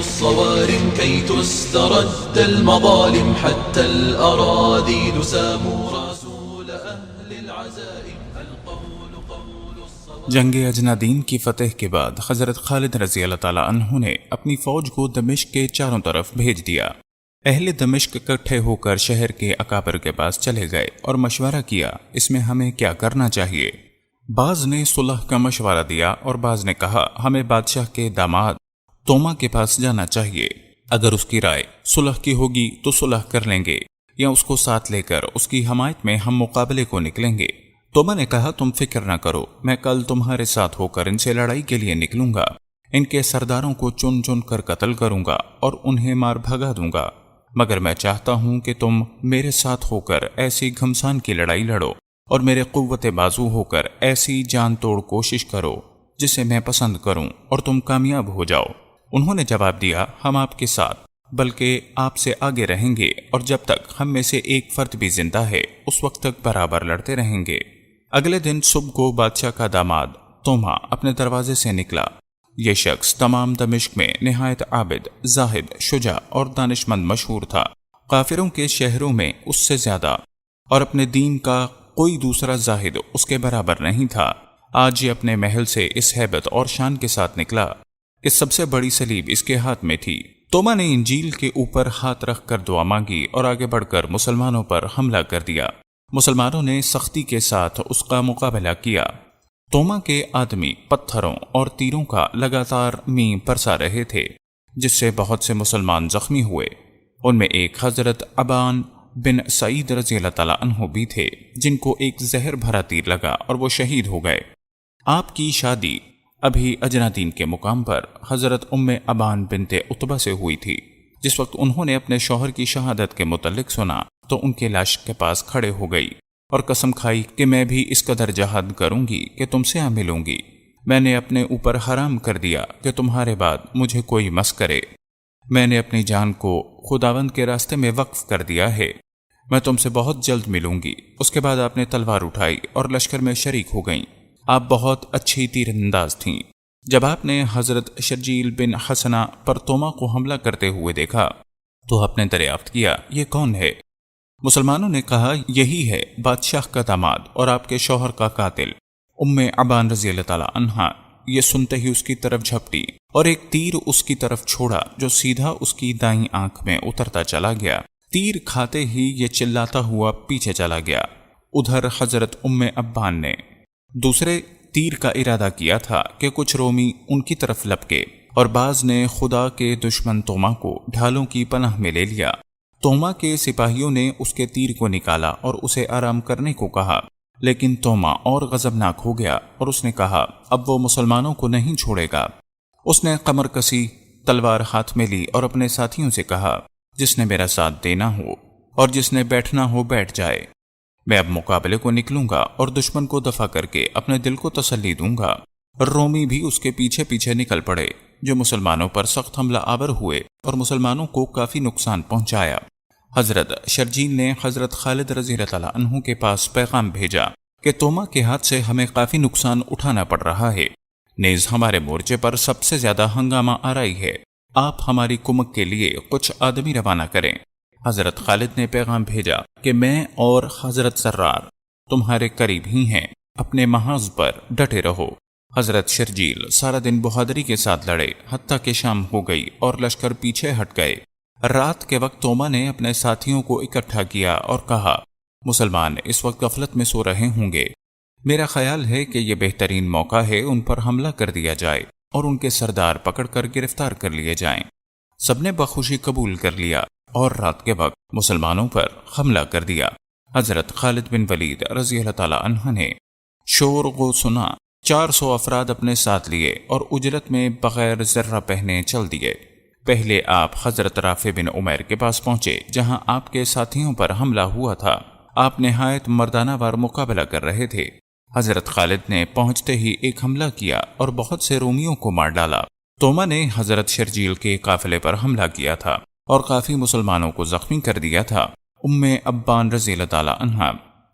الصوارم كي تسترد المظالم حتى الأراذيل ساموا رسول أهل العزائم القول قول الصوارم. جنگ اجنادین کی فتح کے بعد حضرت خالد رضی اللہ تعالیٰ عنہ نے اپنی فوج کو دمشق کے چاروں طرف بھیج دیا. اہل دمشق اکٹھے ہو کر شہر کے اکابر کے پاس چلے گئے اور مشورہ کیا اس میں ہمیں کیا کرنا چاہیے. بعض نے صلح کا مشورہ دیا اور بعض نے کہا ہمیں بادشاہ کے داماد توما کے پاس جانا چاہیے. اگر اس کی رائے صلح کی ہوگی تو صلح کر لیں گے یا اس کو ساتھ لے کر اس کی حمایت میں ہم مقابلے کو نکلیں گے. توما نے کہا تم فکر نہ کرو، میں کل تمہارے ساتھ ہو کر ان سے لڑائی کے لیے نکلوں گا. ان کے سرداروں کو چن چن کر قتل کروں گا اور انہیں مار بھگا دوں گا، مگر میں چاہتا ہوں کہ تم میرے ساتھ ہو کر ایسی گھمسان کی لڑائی لڑو اور میرے قوت بازو ہو کر ایسی جان توڑ کوشش کرو جسے میں پسند کروں اور تم کامیاب ہو جاؤ. انہوں نے جواب دیا ہم آپ کے ساتھ بلکہ آپ سے آگے رہیں گے اور جب تک ہم میں سے ایک فرد بھی زندہ ہے اس وقت تک برابر لڑتے رہیں گے. اگلے دن صبح کو بادشاہ کا داماد توما اپنے دروازے سے نکلا. یہ شخص تمام دمشق میں نہایت عابد، زاہد، شجاع اور دانش مند مشہور تھا. کافروں کے شہروں میں اس سے زیادہ اور اپنے دین کا کوئی دوسرا زاہد اس کے برابر نہیں تھا. آج یہ اپنے محل سے اس ہیبت اور شان کے ساتھ نکلا کہ سب سے بڑی صلیب اس کے ہاتھ میں تھی. توما نے انجیل کے اوپر ہاتھ رکھ کر دعا مانگی اور آگے بڑھ کر مسلمانوں پر حملہ کر دیا. مسلمانوں نے سختی کے ساتھ اس کا مقابلہ کیا. توما کے آدمی پتھروں اور تیروں کا لگاتار میم برسا رہے تھے جس سے بہت سے مسلمان زخمی ہوئے. ان میں ایک حضرت ابان بن سعید رضی اللہ تعالیٰ عنہ بھی تھے جن کو ایک زہر بھرا تیر لگا اور وہ شہید ہو گئے. آپ کی شادی ابھی اجنادین کے مقام پر حضرت ام ابان بنت عتبہ سے ہوئی تھی. جس وقت انہوں نے اپنے شوہر کی شہادت کے متعلق سنا تو ان کے لاش کے پاس کھڑے ہو گئی اور قسم کھائی کہ میں بھی اس قدر جہاد کروں گی کہ تم سے ملوں گی. میں نے اپنے اوپر حرام کر دیا کہ تمہارے بعد مجھے کوئی مس کرے. میں نے اپنی جان کو خداوند کے راستے میں وقف کر دیا ہے. میں تم سے بہت جلد ملوں گی. اس کے بعد آپ نے تلوار اٹھائی اور لشکر میں شریک ہو گئیں. آپ بہت اچھی تیر انداز تھیں. جب آپ نے حضرت شرجیل بن حسنہ پر توما کو حملہ کرتے ہوئے دیکھا تو آپ نے دریافت کیا یہ کون ہے؟ مسلمانوں نے کہا یہی ہے بادشاہ کا داماد اور آپ کے شوہر کا قاتل ام ابان رضی اللہ تعالی عنہا. یہ سنتے ہی اس کی طرف جھپٹی اور ایک تیر اس کی طرف چھوڑا جو سیدھا اس کی دائیں آنکھ میں اترتا چلا گیا. تیر کھاتے ہی یہ چلاتا ہوا پیچھے چلا گیا. ادھر حضرت ام ابان نے دوسرے تیر کا ارادہ کیا تھا کہ کچھ رومی ان کی طرف لپکے اور بعض نے خدا کے دشمن توما کو ڈھالوں کی پناہ میں لے لیا. توما کے سپاہیوں نے اس کے تیر کو نکالا اور اسے آرام کرنے کو کہا، لیکن توما اور غضبناک ہو گیا اور اس نے کہا اب وہ مسلمانوں کو نہیں چھوڑے گا. اس نے قمر کسی تلوار ہاتھ میں لی اور اپنے ساتھیوں سے کہا جس نے میرا ساتھ دینا ہو اور جس نے بیٹھنا ہو بیٹھ جائے. میں اب مقابلے کو نکلوں گا اور دشمن کو دفع کر کے اپنے دل کو تسلی دوں گا. رومی بھی اس کے پیچھے پیچھے نکل پڑے جو مسلمانوں پر سخت حملہ آور ہوئے اور مسلمانوں کو کافی نقصان پہنچایا. حضرت شرجیل نے حضرت خالد رضی اللہ تعالیٰ عنہ کے پاس پیغام بھیجا کہ توما کے ہاتھ سے ہمیں کافی نقصان اٹھانا پڑ رہا ہے، نیز ہمارے مورچے پر سب سے زیادہ ہنگامہ آرائی ہے. آپ ہماری کمک کے لیے کچھ آدمی روانہ کریں. حضرت خالد نے پیغام بھیجا کہ میں اور حضرت سرار تمہارے قریب ہی ہیں، اپنے محاذ پر ڈٹے رہو. حضرت شرجیل سارا دن بہادری کے ساتھ لڑے حتیٰ کہ شام ہو گئی اور لشکر پیچھے ہٹ گئے. رات کے وقت توما نے اپنے ساتھیوں کو اکٹھا کیا اور کہا مسلمان اس وقت غفلت میں سو رہے ہوں گے. میرا خیال ہے کہ یہ بہترین موقع ہے ان پر حملہ کر دیا جائے اور ان کے سردار پکڑ کر گرفتار کر لیے جائیں. سب نے بخوشی قبول کر لیا اور رات کے وقت مسلمانوں پر حملہ کر دیا. حضرت خالد بن ولید رضی اللہ تعالی عنہ نے شور غو سنا، 400 افراد اپنے ساتھ لیے اور اجرت میں بغیر ذرہ پہنے چل دیے. پہلے آپ حضرت رافع بن عمیر کے پاس پہنچے جہاں آپ کے ساتھیوں پر حملہ ہوا تھا. آپ نہایت مردانہ وار مقابلہ کر رہے تھے. حضرت خالد نے پہنچتے ہی ایک حملہ کیا اور بہت سے رومیوں کو مار ڈالا. توما نے حضرت شرجیل کے قافلے پر حملہ کیا تھا اور کافی مسلمانوں کو زخمی کر دیا تھا. ام ابان رضی اللہ تعالی عنہا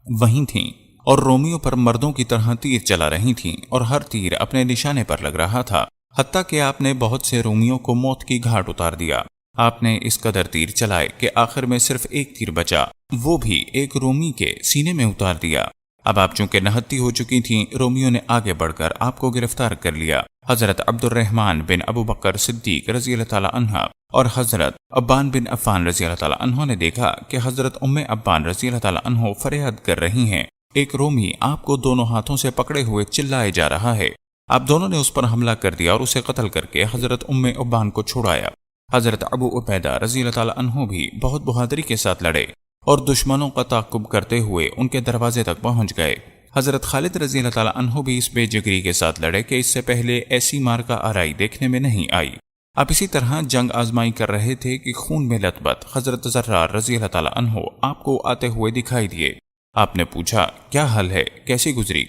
وہیں تھیں اور رومیوں پر مردوں کی طرح تیر چلا رہی تھیں اور ہر تیر اپنے نشانے پر لگ رہا تھا. حتیٰ کہ آپ نے بہت سے رومیوں کو موت کی گھاٹ اتار دیا۔ آپ نے اس قدر تیر چلائے کہ آخر میں صرف ایک تیر بچا، وہ بھی ایک رومی کے سینے میں اتار دیا۔ اب آپ چونکہ نہتی ہو چکی تھیں، رومیوں نے آگے بڑھ کر آپ کو گرفتار کر لیا۔ حضرت عبد الرحمن بن ابو بکر صدیق رضی اللہ تعالی عنہ اور حضرت عبان بن عفان رضی اللہ تعالی عنہ نے دیکھا کہ حضرت ام عبان رضی اللہ تعالی عنہ فریاد کر رہی ہیں۔ ایک رومی آپ کو دونوں ہاتھوں سے پکڑے ہوئے چلائے جا رہا ہے۔ آپ دونوں نے اس پر حملہ کر دیا اور اسے قتل کر کے حضرت ام عبان کو چھڑایا۔ حضرت ابو عبیدہ رضی اللہ تعالی عنہ بھی بہت بہادری کے ساتھ لڑے اور دشمنوں کا تعاقب کرتے ہوئے ان کے دروازے تک پہنچ گئے۔ حضرت خالد رضی اللہ تعالی عنہ بھی اس بے جگری کے ساتھ لڑے کہ اس سے پہلے ایسی مارکہ آرائی دیکھنے میں نہیں آئی۔ آپ اسی طرح جنگ آزمائی کر رہے تھے کہ خون میں لتبت حضرت زرار رضی اللہ تعالی عنہ آپ کو آتے ہوئے دکھائی دیے۔ آپ نے پوچھا، کیا حال ہے، کیسی گزری؟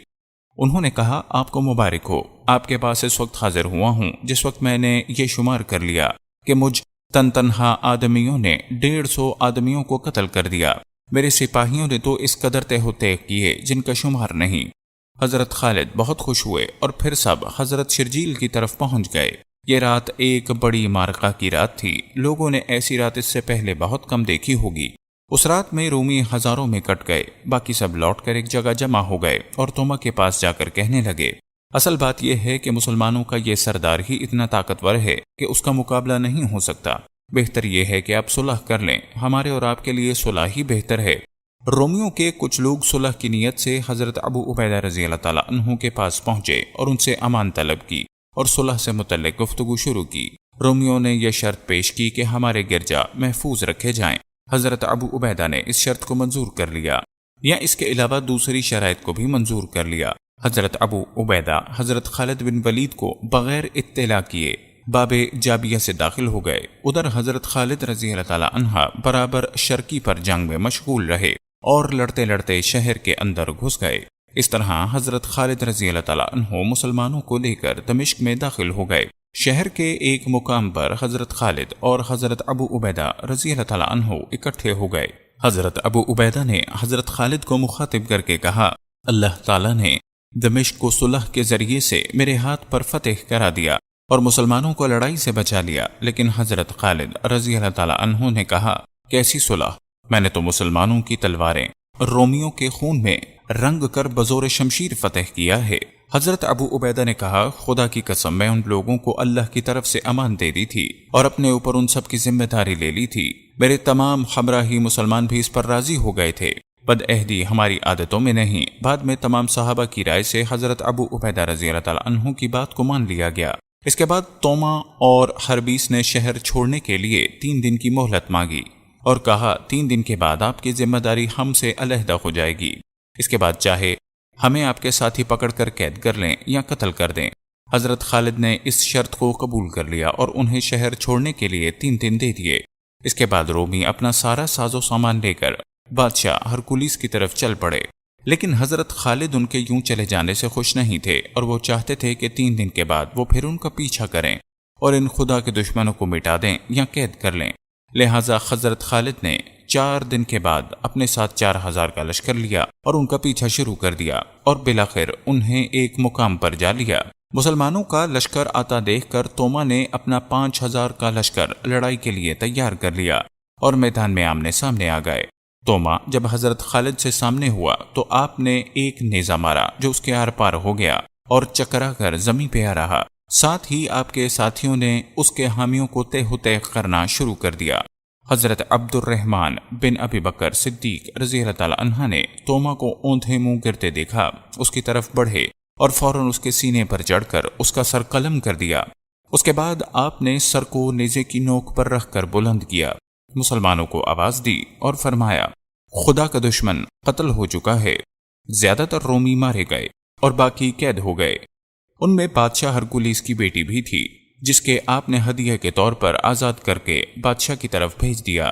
انہوں نے کہا، آپ کو مبارک ہو، آپ کے پاس اس وقت حاضر ہوا ہوں جس وقت میں نے یہ شمار کر لیا کہ مجھ تنہا آدمیوں نے 150 آدمیوں کو قتل کر دیا۔ میرے سپاہیوں نے تو اس قدر تہہ کیے جن کا شمار نہیں۔ حضرت خالد بہت خوش ہوئے اور پھر سب حضرت شرجیل کی طرف پہنچ گئے۔ یہ رات ایک بڑی مارکہ کی رات تھی۔ لوگوں نے ایسی رات اس سے پہلے بہت کم دیکھی ہوگی۔ اس رات میں رومی ہزاروں میں کٹ گئے، باقی سب لوٹ کر ایک جگہ جمع ہو گئے اور توما کے پاس جا کر کہنے لگے، اصل بات یہ ہے کہ مسلمانوں کا یہ سردار ہی اتنا طاقتور ہے کہ اس کا مقابلہ نہیں ہو سکتا۔ بہتر یہ ہے کہ آپ صلح کر لیں، ہمارے اور آپ کے لیے صلح ہی بہتر ہے۔ رومیوں کے کچھ لوگ صلح کی نیت سے حضرت ابو عبیدہ رضی اللہ تعالی عنہ کے پاس پہنچے اور ان سے امان طلب کی اور صلح سے متعلق گفتگو شروع کی۔ رومیوں نے یہ شرط پیش کی کہ ہمارے گرجا محفوظ رکھے جائیں۔ حضرت ابو عبیدہ نے اس شرط کو منظور کر لیا، یا اس کے علاوہ دوسری شرائط کو بھی منظور کر لیا۔ حضرت ابو عبیدہ حضرت خالد بن ولید کو بغیر اطلاع کیے باب جابیہ سے داخل ہو گئے۔ ادھر حضرت خالد رضی اللہ تعالی عنہ برابر شرکی پر جنگ میں مشغول رہے اور لڑتے لڑتے شہر کے اندر گھس گئے۔ اس طرح حضرت خالد رضی اللہ تعالی عنہ مسلمانوں کو لے کر دمشق میں داخل ہو گئے۔ شہر کے ایک مقام پر حضرت خالد اور حضرت ابو عبیدہ رضی اللہ تعالی عنہ اکٹھے ہو گئے۔ حضرت ابو عبیدہ نے حضرت خالد کو مخاطب کر کے کہا، اللہ تعالی نے دمشق کو صلح کے ذریعے سے میرے ہاتھ پر فتح کرا دیا اور مسلمانوں کو لڑائی سے بچا لیا، لیکن حضرت خالد رضی اللہ تعالی عنہ نے کہا، کیسی صلح؟ میں نے تو مسلمانوں کی تلواریں رومیوں کے خون میں رنگ کر بزور شمشیر فتح کیا ہے۔ حضرت ابو عبیدہ نے کہا، خدا کی قسم میں ان لوگوں کو اللہ کی طرف سے امان دے دی تھی اور اپنے اوپر ان سب کی ذمہ داری لے لی تھی۔ میرے تمام ہمراہی مسلمان بھی اس پر راضی ہو گئے تھے۔ بد عہدی ہماری عادتوں میں نہیں۔ بعد میں تمام صحابہ کی رائے سے حضرت ابو عبیدہ رضی اللہ تعالی عنہ کی بات کو مان لیا گیا۔ اس کے بعد توما اور حربیس نے شہر چھوڑنے کے لیے 3 دن کی مہلت مانگی اور کہا، 3 دن کے بعد آپ کی ذمہ داری ہم سے علیحدہ ہو جائے گی۔ اس کے بعد چاہے ہمیں آپ کے ساتھی پکڑ کر قید کر لیں یا قتل کر دیں۔ حضرت خالد نے اس شرط کو قبول کر لیا اور انہیں شہر چھوڑنے کے لیے 3 دن دے دیے۔ اس کے بعد رومی اپنا سارا ساز و سامان لے کر بادشاہ ہرکولیس کی طرف چل پڑے، لیکن حضرت خالد ان کے یوں چلے جانے سے خوش نہیں تھے اور وہ چاہتے تھے کہ 3 دن کے بعد وہ پھر ان کا پیچھا کریں اور ان خدا کے دشمنوں کو مٹا دیں یا قید کر لیں۔ لہٰذا حضرت خالد نے 4 دن کے بعد اپنے ساتھ 4000 کا لشکر لیا اور ان کا پیچھا شروع کر دیا اور بالآخر انہیں ایک مقام پر جا لیا۔ مسلمانوں کا لشکر آتا دیکھ کر توما نے اپنا 5000 کا لشکر لڑائی کے لیے تیار کر لیا اور میدان میں آمنے سامنے آ گئے۔ توما جب حضرت خالد سے سامنے ہوا تو آپ نے ایک نیزہ مارا جو اس کے آر پار ہو گیا اور چکرا کر زمین پہ آ رہا۔ ساتھ ہی آپ کے ساتھیوں نے اس کے حامیوں کو تہ تہ کرنا شروع کر دیا۔ حضرت عبد الرحمن بن ابی بکر صدیق رضی اللہ تعالی عنہ نے توما کو اوندھے منہ گرتے دیکھا، اس کی طرف بڑھے اور فوراً اس کے سینے پر چڑھ کر اس کا سر قلم کر دیا۔ اس کے بعد آپ نے سر کو نیزے کی نوک پر رکھ کر بلند کیا، مسلمانوں کو آواز دی اور فرمایا، خدا کا دشمن قتل ہو چکا ہے۔ زیادہ تر رومی مارے گئے اور باقی قید ہو گئے۔ ان میں بادشاہ ہرکولیس کی بیٹی بھی تھی جس کے آپ نے ہدیہ کے طور پر آزاد کر کے بادشاہ کی طرف بھیج دیا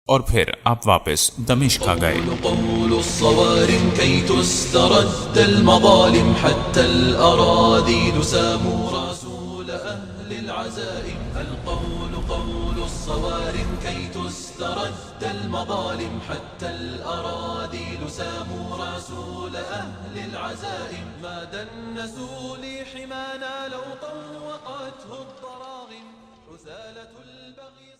اور پھر آپ واپس دمشق آ گئے۔ قول الصوارم كي تسترد المظالم حتى الأراذيل ساموا رسول أهل العزم العزائم. القول قول الصوارم كي تسترد المظالم، حتى الأراذيل ساموا رسول أهل العزائم. ما دنسوا لحمانا لو طوقته الضراغم، حثالة البغي